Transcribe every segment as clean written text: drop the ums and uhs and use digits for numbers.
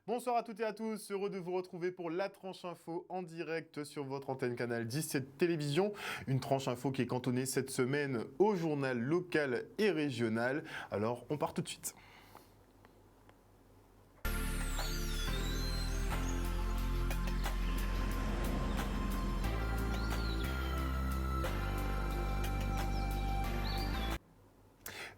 Bonsoir à toutes et à tous, heureux de vous retrouver pour la tranche info en direct sur votre antenne Canal 17 Télévision. Une tranche info qui est cantonnée cette semaine au journal local et régional. Alors on part tout de suite.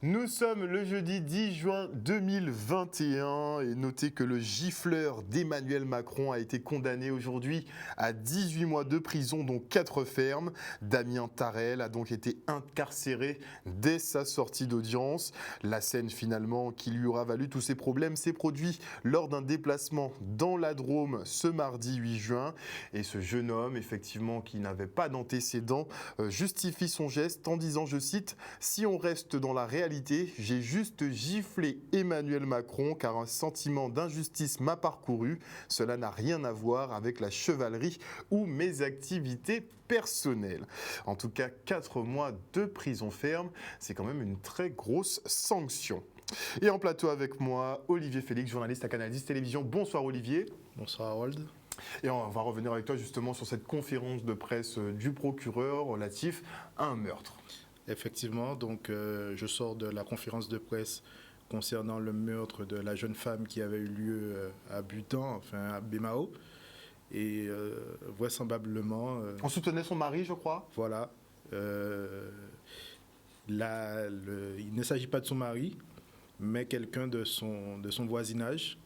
Nous sommes le jeudi 10 juin 2021 et notez que le gifleur d'Emmanuel Macron a été condamné aujourd'hui à 18 mois de prison, dont 4 fermes. Damien Tarel a donc été incarcéré dès sa sortie d'audience. La scène finalement qui lui aura valu tous ses problèmes s'est produite lors d'un déplacement dans la Drôme ce mardi 8 juin. Et ce jeune homme, effectivement, qui n'avait pas d'antécédents, justifie son geste en disant, je cite, « Si on reste dans la réalité, j'ai juste giflé Emmanuel Macron car un sentiment d'injustice m'a parcouru. Cela n'a rien à voir avec la chevalerie ou mes activités personnelles. » En tout cas, 4 mois de prison ferme, c'est quand même une très grosse sanction. Et en plateau avec moi, Olivier Félix, journaliste à Canal 10 Télévision. Bonsoir Olivier. Bonsoir Harold. Et on va revenir avec toi justement sur cette conférence de presse du procureur relatif à un meurtre. Effectivement, donc je sors de la conférence de presse concernant le meurtre de la jeune femme qui avait eu lieu à Butan, enfin à Bémao. Et vraisemblablement... On soutenait son mari, je crois. Voilà. Il ne s'agit pas de son mari, mais quelqu'un de son voisinage.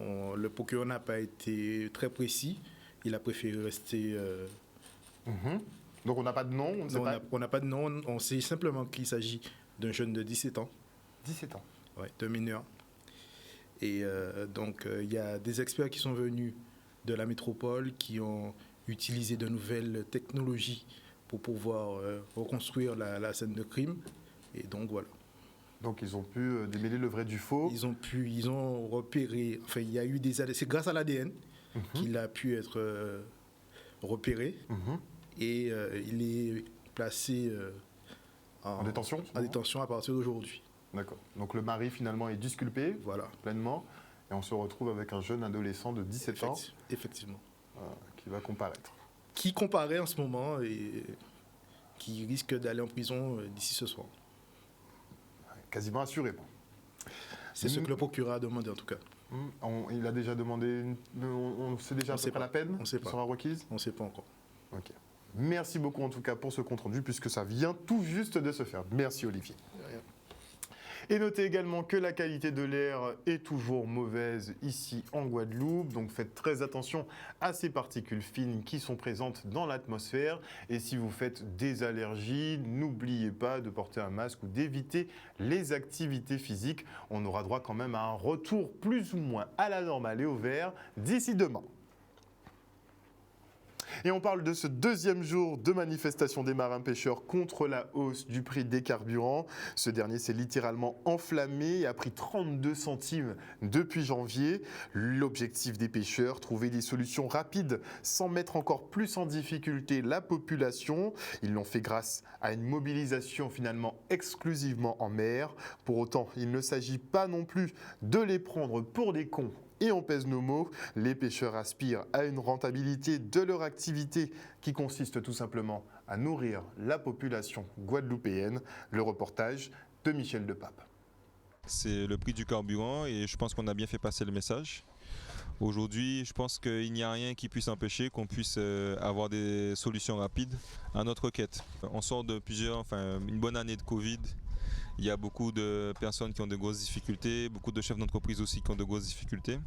Le procureur n'a pas été très précis. Il a préféré rester... Donc on n'a pas de nom, on ne sait pas. On n'a pas de nom, on sait simplement qu'il s'agit d'un jeune de 17 ans. 17 ans. Oui, d'un mineur. Et donc il y a des experts qui sont venus de la métropole qui ont utilisé de nouvelles technologies pour pouvoir reconstruire la scène de crime. Et donc voilà. Donc ils ont pu démêler le vrai du faux. Ils ont repéré, enfin il y a eu c'est grâce à l'ADN qu'il a pu être repéré. Et il est placé en détention à partir d'aujourd'hui. D'accord. Donc le mari finalement est disculpé pleinement et on se retrouve avec un jeune adolescent de 17 ans effectivement. Qui va comparaître. Qui comparaît en ce moment et qui risque d'aller en prison d'ici ce soir. Quasiment assurément. C'est ce que le procureur a demandé en tout cas. Il a déjà demandé, on sait déjà à peu près la peine qui sera requise. On ne sait pas encore. Ok. Merci beaucoup en tout cas pour ce compte-rendu puisque ça vient tout juste de se faire. Merci Olivier. Et notez également que la qualité de l'air est toujours mauvaise ici en Guadeloupe. Donc faites très attention à ces particules fines qui sont présentes dans l'atmosphère. Et si vous faites des allergies, n'oubliez pas de porter un masque ou d'éviter les activités physiques. On aura droit quand même à un retour plus ou moins à la normale et au vert d'ici demain. Et on parle de ce deuxième jour de manifestation des marins-pêcheurs contre la hausse du prix des carburants. Ce dernier s'est littéralement enflammé et a pris 32 centimes depuis janvier. L'objectif des pêcheurs, trouver des solutions rapides sans mettre encore plus en difficulté la population. Ils l'ont fait grâce à une mobilisation finalement exclusivement en mer. Pour autant, il ne s'agit pas non plus de les prendre pour des cons. Et on pèse nos mots, les pêcheurs aspirent à une rentabilité de leur activité qui consiste tout simplement à nourrir la population guadeloupéenne. Le reportage de Michel Depape. C'est le prix du carburant et je pense qu'on a bien fait passer le message. Aujourd'hui, je pense qu'il n'y a rien qui puisse empêcher qu'on puisse avoir des solutions rapides à notre requête. On sort de une bonne année de Covid. Il y a beaucoup de personnes qui ont de grosses difficultés, beaucoup de chefs d'entreprise aussi qui ont de grosses difficultés.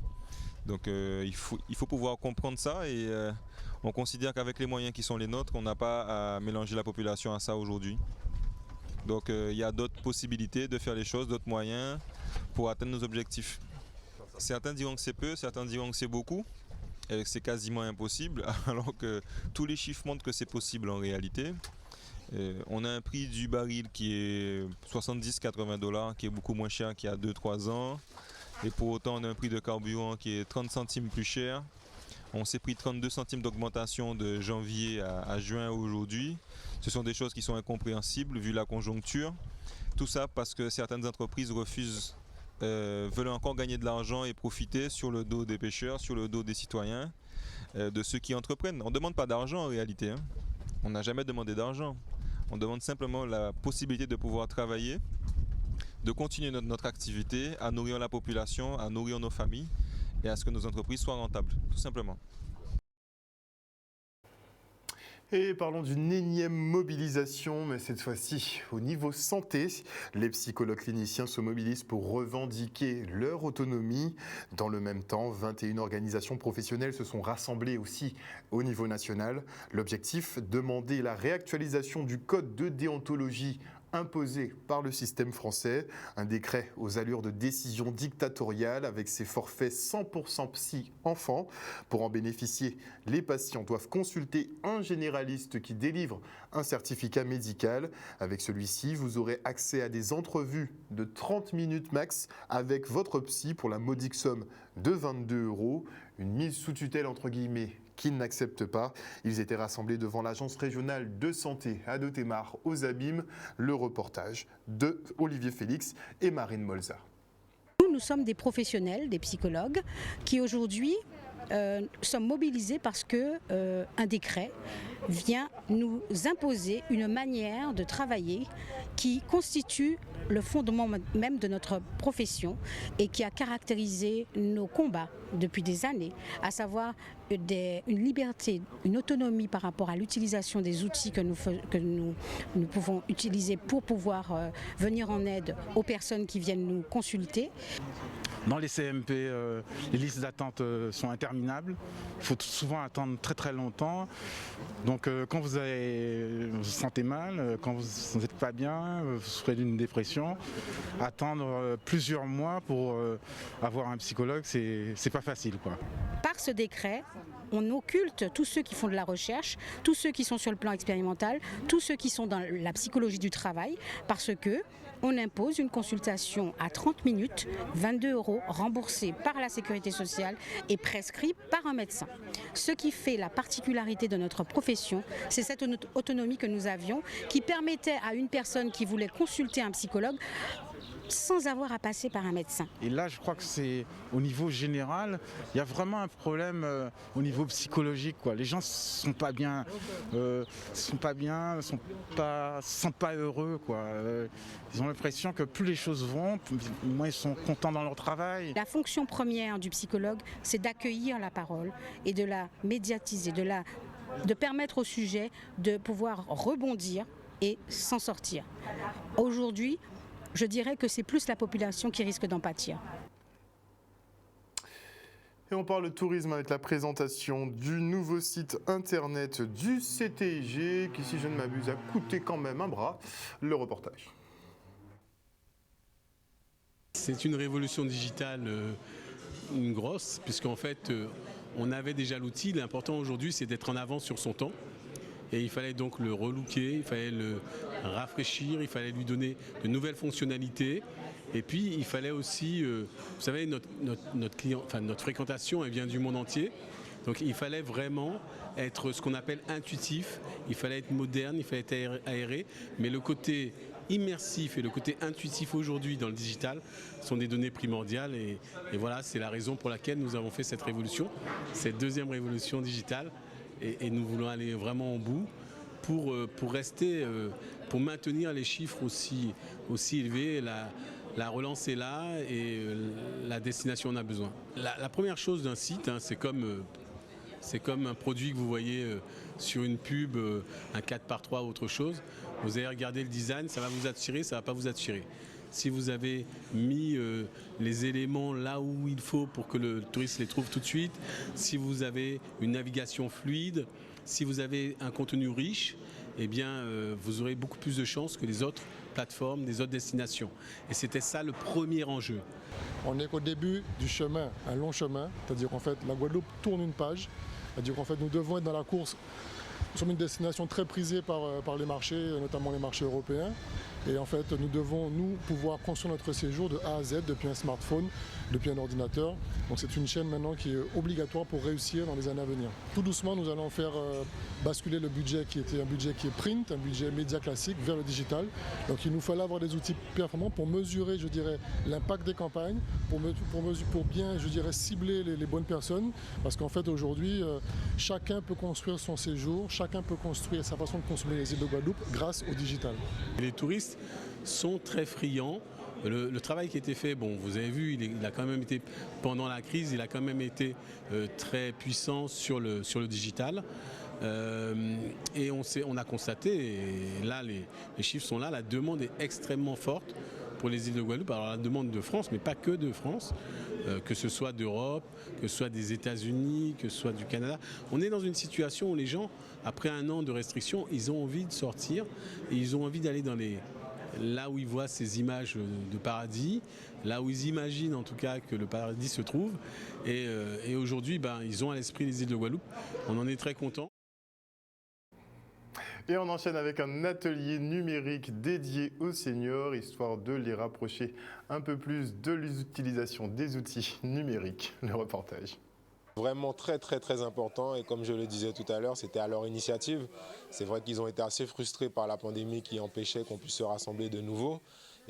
Donc il faut pouvoir comprendre ça et on considère qu'avec les moyens qui sont les nôtres, on n'a pas à mélanger la population à ça aujourd'hui. Donc il y a d'autres possibilités de faire les choses, d'autres moyens pour atteindre nos objectifs. Certains diront que c'est peu, certains diront que c'est beaucoup, et que c'est quasiment impossible, alors que tous les chiffres montrent que c'est possible en réalité. On a un prix du baril qui est 70-80 $, qui est beaucoup moins cher qu'il y a 2-3 ans. Et pour autant, on a un prix de carburant qui est 30 centimes plus cher. On s'est pris 32 centimes d'augmentation de janvier à juin aujourd'hui. Ce sont des choses qui sont incompréhensibles vu la conjoncture. Tout ça parce que certaines entreprises refusent veulent encore gagner de l'argent et profiter sur le dos des pêcheurs, sur le dos des citoyens, de ceux qui entreprennent. On ne demande pas d'argent en réalité, hein. On n'a jamais demandé d'argent. On demande simplement la possibilité de pouvoir travailler, de continuer notre activité, à nourrir la population, à nourrir nos familles et à ce que nos entreprises soient rentables, tout simplement. Et parlons d'une énième mobilisation, mais cette fois-ci au niveau santé. Les psychologues cliniciens se mobilisent pour revendiquer leur autonomie. Dans le même temps, 21 organisations professionnelles se sont rassemblées aussi au niveau national. L'objectif, demander la réactualisation du code de déontologie imposé par le système français, un décret aux allures de décision dictatoriale avec ses forfaits 100% psy enfants. Pour en bénéficier, les patients doivent consulter un généraliste qui délivre un certificat médical. Avec celui-ci, vous aurez accès à des entrevues de 30 minutes max avec votre psy pour la modique somme de 22 €, une mise sous tutelle entre guillemets qu'ils n'acceptent pas. Ils étaient rassemblés devant l'agence régionale de santé à Dotemar, aux Abîmes. Le reportage de Olivier Félix et Marine Molza. Nous sommes des professionnels, des psychologues, qui aujourd'hui sommes mobilisés parce qu'un décret vient nous imposer une manière de travailler qui constitue le fondement même de notre profession et qui a caractérisé nos combats depuis des années, à savoir une liberté, une autonomie par rapport à l'utilisation des outils que nous pouvons utiliser pour pouvoir venir en aide aux personnes qui viennent nous consulter. Dans les CMP, les listes d'attente sont interminables. Il faut souvent attendre très très longtemps. Donc quand vous vous sentez mal, quand vous n'êtes pas bien, vous souffrez d'une dépression, attendre plusieurs mois pour avoir un psychologue, c'est pas facile, quoi. Par ce décret, on occulte tous ceux qui font de la recherche, tous ceux qui sont sur le plan expérimental, tous ceux qui sont dans la psychologie du travail, parce que on impose une consultation à 30 minutes, 22 € remboursés par la sécurité sociale et prescrits par un médecin. Ce qui fait la particularité de notre profession, c'est cette autonomie que nous avions qui permettait à une personne qui voulait consulter un psychologue sans avoir à passer par un médecin. Et là, je crois que c'est au niveau général, il y a vraiment un problème au niveau psychologique, quoi. Les gens sont pas bien, sont pas heureux, quoi. Ils ont l'impression que plus les choses vont, moins ils sont contents dans leur travail. La fonction première du psychologue, c'est d'accueillir la parole et de la médiatiser, de permettre au sujet de pouvoir rebondir et s'en sortir. Aujourd'hui, je dirais que c'est plus la population qui risque d'en pâtir. Et on parle de tourisme avec la présentation du nouveau site internet du CTIG qui, si je ne m'abuse, a coûté quand même un bras. Le reportage. C'est une révolution digitale grosse, puisqu'en fait, on avait déjà l'outil. L'important aujourd'hui, c'est d'être en avance sur son temps. Et il fallait donc le relooker, il fallait le rafraîchir, il fallait lui donner de nouvelles fonctionnalités. Et puis il fallait aussi, vous savez, notre client, enfin notre fréquentation, elle vient du monde entier. Donc il fallait vraiment être ce qu'on appelle intuitif, il fallait être moderne, il fallait être aéré. Mais le côté immersif et le côté intuitif aujourd'hui dans le digital sont des données primordiales. Et voilà, c'est la raison pour laquelle nous avons fait cette révolution, cette deuxième révolution digitale. Et nous voulons aller vraiment au bout pour rester, pour maintenir les chiffres aussi élevés. La relance est là et la destination en a besoin. La première chose d'un site, hein, c'est comme un produit que vous voyez sur une pub, un 4x3 ou autre chose. Vous allez regarder le design, ça va vous attirer, ça ne va pas vous attirer. Si vous avez mis les éléments là où il faut pour que le touriste les trouve tout de suite, si vous avez une navigation fluide, si vous avez un contenu riche, eh bien, vous aurez beaucoup plus de chances que les autres plateformes, des autres destinations. Et c'était ça le premier enjeu. On n'est qu'au début du chemin, un long chemin, c'est-à-dire qu'en fait la Guadeloupe tourne une page, c'est-à-dire qu'en fait nous devons être dans la course. Nous sommes une destination très prisée par les marchés, notamment les marchés européens. Et en fait, nous devons, pouvoir construire notre séjour de A à Z depuis un smartphone, depuis un ordinateur. Donc c'est une chaîne maintenant qui est obligatoire pour réussir dans les années à venir. Tout doucement, nous allons faire basculer le budget qui était un budget qui est print, un budget média classique, vers le digital. Donc il nous fallait avoir des outils performants pour mesurer, je dirais, l'impact des campagnes, pour bien, je dirais, cibler les bonnes personnes. Parce qu'en fait, aujourd'hui, chacun peut construire son séjour, chacun peut construire sa façon de consommer les îles de Guadeloupe grâce au digital. Les touristes sont très friands. Le travail qui a été fait, bon, vous avez vu, il a quand même été, pendant la crise, il a quand même été très puissant sur le digital. Et on a constaté, et là les chiffres sont là, la demande est extrêmement forte pour les îles de Guadeloupe. Alors la demande de France, mais pas que de France, que ce soit d'Europe, que ce soit des États-Unis, que ce soit du Canada. On est dans une situation où les gens, après un an de restrictions, ils ont envie de sortir et ils ont envie d'aller là où ils voient ces images de paradis, là où ils imaginent en tout cas que le paradis se trouve. Et aujourd'hui, ils ont à l'esprit les îles de Guadeloupe. On en est très contents. Et on enchaîne avec un atelier numérique dédié aux seniors, histoire de les rapprocher un peu plus de l'utilisation des outils numériques. Le reportage. Vraiment très très très important, et comme je le disais tout à l'heure, c'était à leur initiative. C'est vrai qu'ils ont été assez frustrés par la pandémie qui empêchait qu'on puisse se rassembler de nouveau.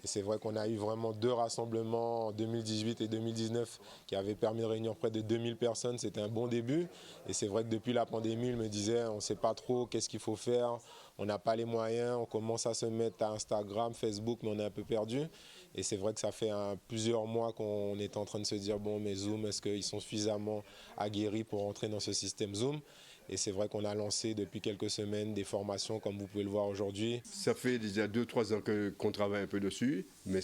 Et c'est vrai qu'on a eu vraiment 2 rassemblements en 2018 et 2019 qui avaient permis de réunir près de 2000 personnes. C'était un bon début. Et c'est vrai que depuis la pandémie, ils me disaient on ne sait pas trop qu'est-ce qu'il faut faire, on n'a pas les moyens, on commence à se mettre à Instagram, Facebook, mais on est un peu perdu. Et c'est vrai que ça fait plusieurs mois qu'on est en train de se dire bon, mais Zoom, est-ce qu'ils sont suffisamment aguerris pour entrer dans ce système Zoom? Et c'est vrai qu'on a lancé depuis quelques semaines des formations, comme vous pouvez le voir aujourd'hui. Ça fait déjà 2-3 ans qu'on travaille un peu dessus, mais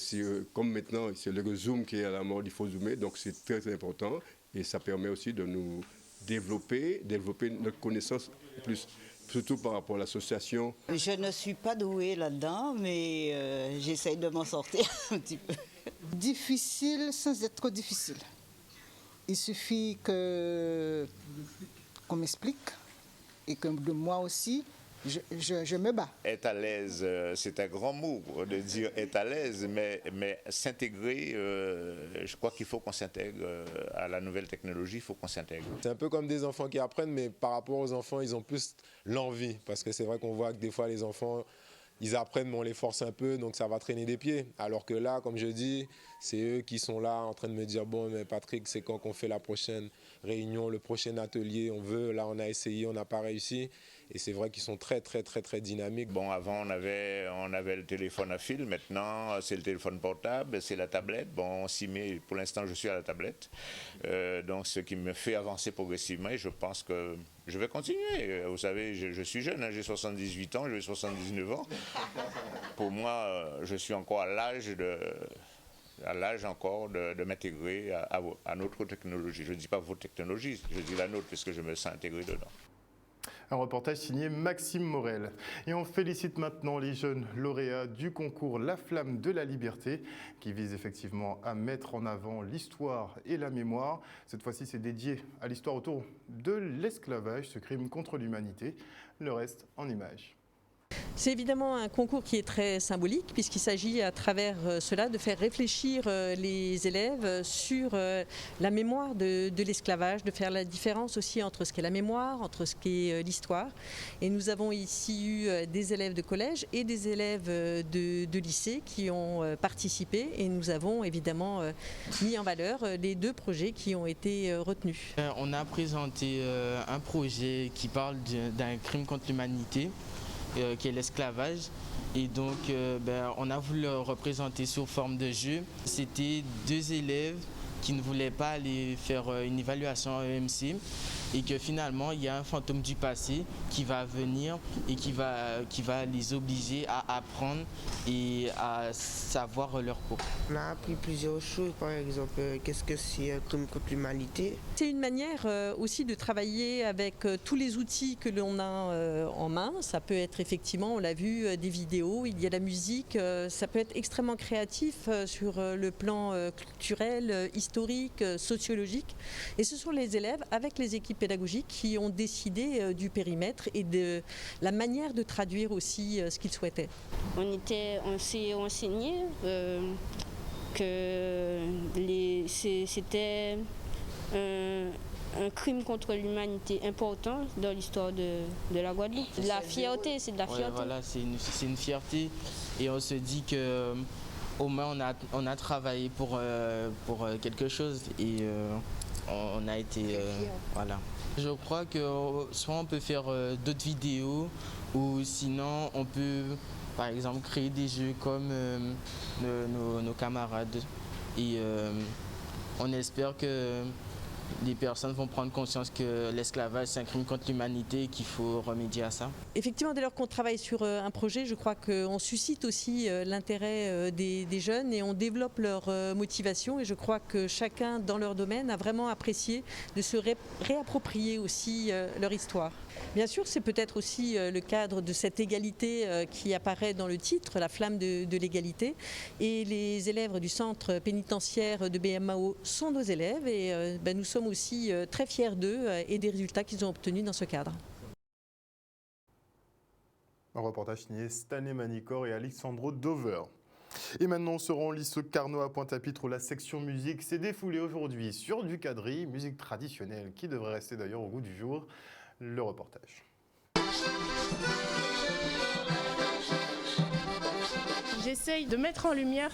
comme maintenant c'est le Zoom qui est à la mode, il faut zoomer, donc c'est très important. Et ça permet aussi de nous développer notre connaissance plus, surtout par rapport à l'association. Je ne suis pas douée là-dedans, mais j'essaye de m'en sortir un petit peu. Difficile sans être trop difficile. Il suffit qu'on m'explique et que de moi aussi, je me bats. Être à l'aise, c'est un grand mot de dire être à l'aise, mais s'intégrer, je crois qu'il faut qu'on s'intègre à la nouvelle technologie, il faut qu'on s'intègre. C'est un peu comme des enfants qui apprennent, mais par rapport aux enfants, ils ont plus l'envie. Parce que c'est vrai qu'on voit que des fois les enfants, ils apprennent mais on les force un peu, donc ça va traîner des pieds. Alors que là, comme je dis, c'est eux qui sont là en train de me dire bon, mais Patrick, c'est quand qu'on fait la prochaine réunion, le prochain atelier, on veut, là on a essayé, on n'a pas réussi. Et c'est vrai qu'ils sont très très très très dynamiques. Bon, avant on avait le téléphone à fil, maintenant c'est le téléphone portable, c'est la tablette. Bon, on s'y met, pour l'instant je suis à la tablette. Donc ce qui me fait avancer progressivement, et je pense que je vais continuer. Vous savez, je suis jeune, hein, j'ai 78 ans, j'ai 79 ans. Pour moi, je suis encore à l'âge encore de m'intégrer à notre technologie. Je ne dis pas votre technologie, je dis la nôtre, puisque je me sens intégré dedans. Un reportage signé Maxime Morel. Et on félicite maintenant les jeunes lauréats du concours La Flamme de la Liberté, qui vise effectivement à mettre en avant l'histoire et la mémoire. Cette fois-ci, c'est dédié à l'histoire autour de l'esclavage, ce crime contre l'humanité. Le reste en images. C'est évidemment un concours qui est très symbolique puisqu'il s'agit à travers cela de faire réfléchir les élèves sur la mémoire de l'esclavage, de faire la différence aussi entre ce qu'est la mémoire, entre ce qu'est l'histoire. Et nous avons ici eu des élèves de collège et des élèves de lycée qui ont participé et nous avons évidemment mis en valeur les 2 projets qui ont été retenus. On a présenté un projet qui parle d'un crime contre l'humanité, qui est l'esclavage. Et donc on a voulu le représenter sous forme de jeu. C'était 2 élèves qui ne voulaient pas aller faire une évaluation EMC et que finalement il y a un fantôme du passé qui va venir et qui va les obliger à apprendre et à savoir leur cours. On a appris plusieurs choses, par exemple, qu'est-ce que c'est un crime contre l'humanité. C'est une manière aussi de travailler avec tous les outils que l'on a en main. Ça peut être effectivement, on l'a vu, des vidéos, il y a la musique, ça peut être extrêmement créatif sur le plan culturel, historique, sociologique. Et ce sont les élèves avec les équipes pédagogiques qui ont décidé du périmètre et de la manière de traduire aussi ce qu'ils souhaitaient. On s'est renseigné que c'était un crime contre l'humanité important dans l'histoire de la Guadeloupe. La fierté, c'est de la fierté. Ouais, voilà, c'est une fierté Et on se dit que au moins on a travaillé pour quelque chose et on a été voilà. Je crois que soit on peut faire d'autres vidéos ou sinon on peut par exemple créer des jeux comme nos camarades et on espère que les personnes vont prendre conscience que l'esclavage c'est un crime contre l'humanité et qu'il faut remédier à ça. Effectivement, dès lors qu'on travaille sur un projet, je crois qu'on suscite aussi l'intérêt des jeunes et on développe leur motivation et je crois que chacun dans leur domaine a vraiment apprécié de se réapproprier aussi leur histoire. Bien sûr, c'est peut-être aussi le cadre de cette égalité qui apparaît dans le titre, la flamme de l'égalité. Et les élèves du centre pénitentiaire de BMAO sont nos élèves et nous sommes aussi très fiers d'eux et des résultats qu'ils ont obtenus dans ce cadre. Un reportage signé Stanley Manicor et Alexandro Dover. Et maintenant, on se rend au lycée Carnot à Pointe-à-Pitre où la section musique s'est défoulée aujourd'hui sur du quadrille, musique traditionnelle qui devrait rester d'ailleurs au goût du jour. Le reportage. J'essaye de mettre en lumière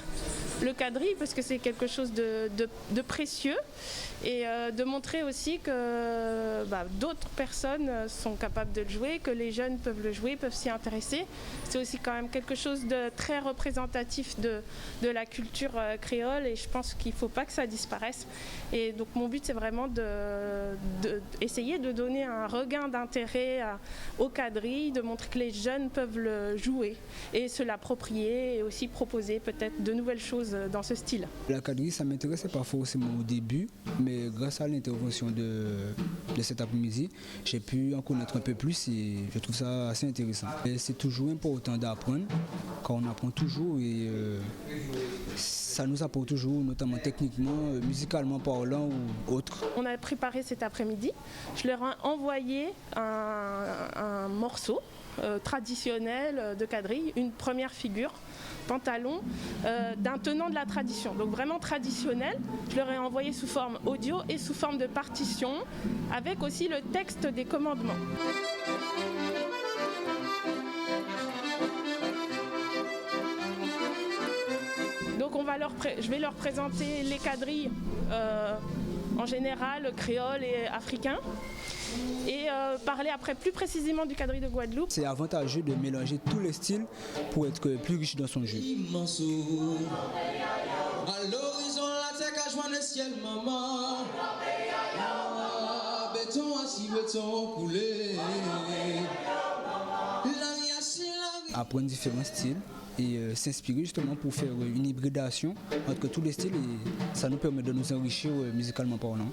le quadrille parce que c'est quelque chose de précieux et de montrer aussi que d'autres personnes sont capables de le jouer, que les jeunes peuvent le jouer, peuvent s'y intéresser. C'est aussi quand même quelque chose de très représentatif de la culture créole et je pense qu'il ne faut pas que ça disparaisse. Et donc mon but c'est vraiment d'essayer de donner un regain d'intérêt au quadrille, de montrer que les jeunes peuvent le jouer et se l'approprier et aussi proposer peut-être de nouvelles choses dans ce style. La quadrille, ça ne m'intéressait pas forcément au début, mais grâce à l'intervention de cet après-midi, j'ai pu en connaître un peu plus et je trouve ça assez intéressant. C'est toujours important d'apprendre, car on apprend toujours et ça nous apporte toujours, notamment techniquement, musicalement parlant ou autre. On a préparé cet après-midi, je leur ai envoyé un morceau traditionnel de quadrille, une première figure, pantalon, d'un tenant de la tradition. Donc vraiment traditionnel. Je leur ai envoyé sous forme audio et sous forme de partition, avec aussi le texte des commandements. Donc je vais leur présenter les quadrilles en général, créole et africain. Et parler après plus précisément du quadrille de Guadeloupe. C'est avantageux de mélanger tous les styles pour être plus riche dans son jeu. À l'horizon, la terre a joint le ciel, maman. Béton assis, béton coulé. Apprendre différents styles et s'inspirer justement pour faire une hybridation entre tous les styles et ça nous permet de nous enrichir musicalement parlant.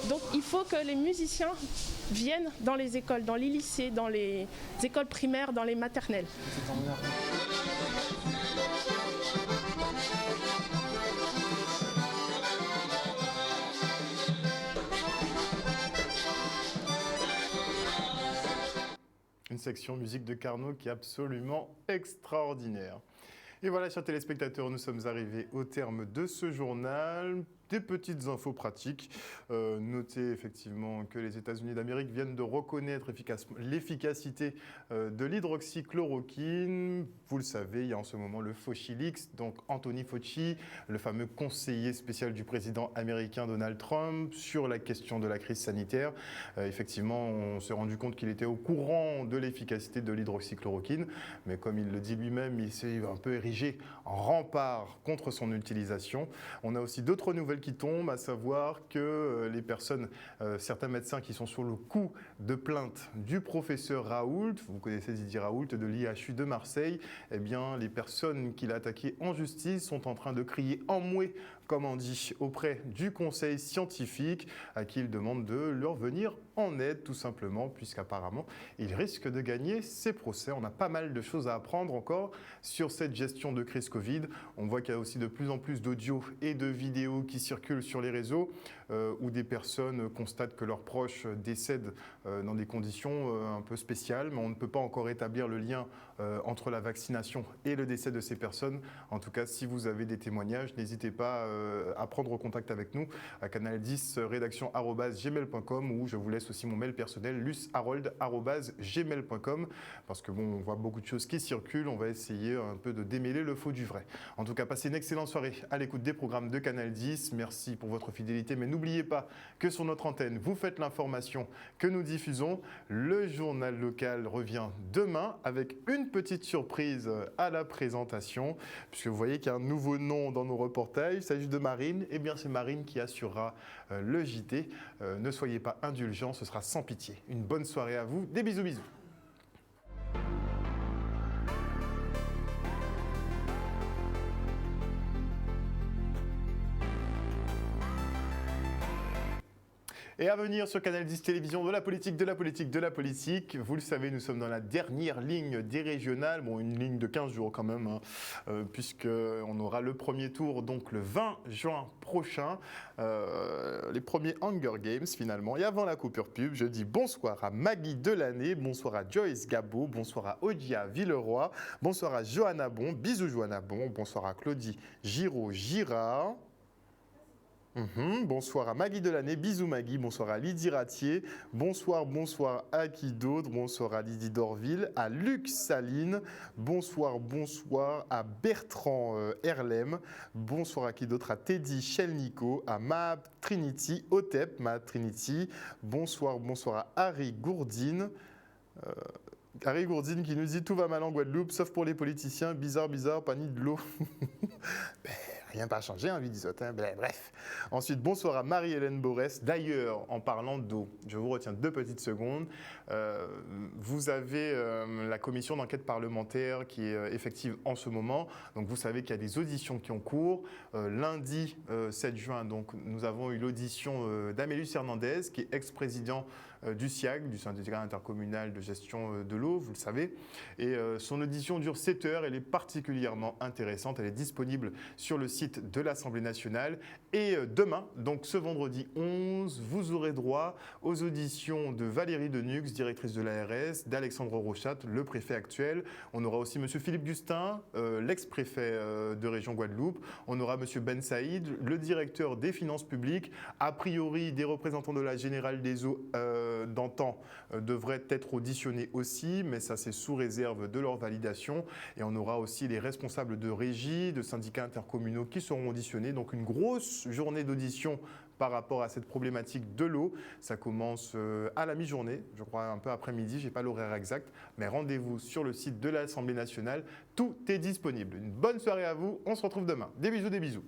Donc il faut que les musiciens viennent dans les écoles, dans les lycées, dans les écoles primaires, dans les maternelles. Une section musique de Carnot qui est absolument extraordinaire. Et voilà, chers téléspectateurs, nous sommes arrivés au terme de ce journal. Des petites infos pratiques. Notez effectivement que les États-Unis d'Amérique viennent de reconnaître l'efficacité de l'hydroxychloroquine. Vous le savez, il y a en ce moment le Fauci-Leaks, donc Anthony Fauci, le fameux conseiller spécial du président américain Donald Trump sur la question de la crise sanitaire. Effectivement, on s'est rendu compte qu'il était au courant de l'efficacité de l'hydroxychloroquine, mais comme il le dit lui-même, il s'est un peu érigé en rempart contre son utilisation. On a aussi d'autres nouvelles qui tombent, à savoir que les personnes, certains médecins qui sont sur le coup de plainte du professeur Raoult, vous connaissez Didier Raoult de l'IHU de Marseille, eh bien les personnes qu'il a attaquées en justice sont en train de crier en mouet, comme on dit, auprès du conseil scientifique à qui il demande de leur venir en aide tout simplement, puisqu'apparemment il risque de gagner ses procès. On a pas mal de choses à apprendre encore sur cette gestion de crise Covid. On voit qu'il y a aussi de plus en plus d'audios et de vidéos qui circulent sur les réseaux où des personnes constatent que leurs proches décèdent dans des conditions un peu spéciales, mais on ne peut pas encore établir le lien entre la vaccination et le décès de ces personnes. En tout cas, si vous avez des témoignages, n'hésitez pas à prendre contact avec nous à canal10rédaction@gmail.com, ou je vous laisse aussi mon mail personnel lusharold@gmail.com, parce que bon, on voit beaucoup de choses qui circulent, on va essayer un peu de démêler le faux du vrai. En tout cas, passez une excellente soirée à l'écoute des programmes de Canal 10. Merci pour votre fidélité, mais n'oubliez pas que sur notre antenne, vous faites l'information que nous diffusons. Le journal local revient demain avec une petite surprise à la présentation, puisque vous voyez qu'il y a un nouveau nom dans nos reportages. Il s'agit de Marine. Eh bien, c'est Marine qui assurera le JT. Ne soyez pas indulgents, ce sera sans pitié. Une bonne soirée à vous. Des bisous, bisous. Et à venir sur Canal 10 Télévision, de la politique, de la politique, de la politique. Vous le savez, nous sommes dans la dernière ligne des régionales. Bon, une ligne de 15 jours quand même, hein, puisqu'on aura le premier tour donc le 20 juin prochain. Les premiers Hunger Games finalement. Et avant la coupure pub, je dis bonsoir à Maggie Delaney, bonsoir à Joyce Gabo, bonsoir à Odia Villeroy, bonsoir à Johanna Bon, bisous Johanna Bon, bonsoir à Claudie Giraud-Girard. Bonsoir à Maggie Delaney, bisous Maggie, bonsoir à Lydie Ratier, bonsoir à qui d'autre, bonsoir à Lydie Dorville, à Luc Saline, bonsoir à Bertrand Herlem, bonsoir à qui d'autre, à Teddy Chelnico, à Mahab Trinity, Otep Mahab Trinity, bonsoir à Harry Gourdine. Harry Gourdine qui nous dit tout va mal en Guadeloupe, sauf pour les politiciens, bizarre, panique de l'eau. Rien n'a changé, hein, Vidisote, hein. Bref. Ensuite, bonsoir à Marie-Hélène Borès. D'ailleurs, en parlant d'eau, je vous retiens 2 petites secondes. Vous avez la commission d'enquête parlementaire qui est effective en ce moment. Donc, vous savez qu'il y a des auditions qui ont cours. Lundi 7 juin, donc, nous avons eu l'audition d'Amélus Hernandez, qui est ex-président du SIAG, du syndicat intercommunal de gestion de l'eau, vous le savez. Et son audition dure 7 heures. Elle est particulièrement intéressante. Elle est disponible sur le site de l'Assemblée nationale. Et demain, donc ce vendredi 11, vous aurez droit aux auditions de Valérie Denux, directrice de l'ARS, d'Alexandre Rochat, le préfet actuel. On aura aussi M. Philippe Gustin, l'ex-préfet de région Guadeloupe. On aura M. Ben Saïd, le directeur des finances publiques. A priori, des représentants de la Générale des Eaux d'antan devraient être auditionnés aussi, mais ça c'est sous réserve de leur validation. Et on aura aussi les responsables de régie, de syndicats intercommunaux qui seront auditionnés. Donc une grosse journée d'audition par rapport à cette problématique de l'eau. Ça commence à la mi-journée, je crois un peu après-midi, je n'ai pas l'horaire exact, mais rendez-vous sur le site de l'Assemblée nationale, tout est disponible. Une bonne soirée à vous, on se retrouve demain. Des bisous, des bisous.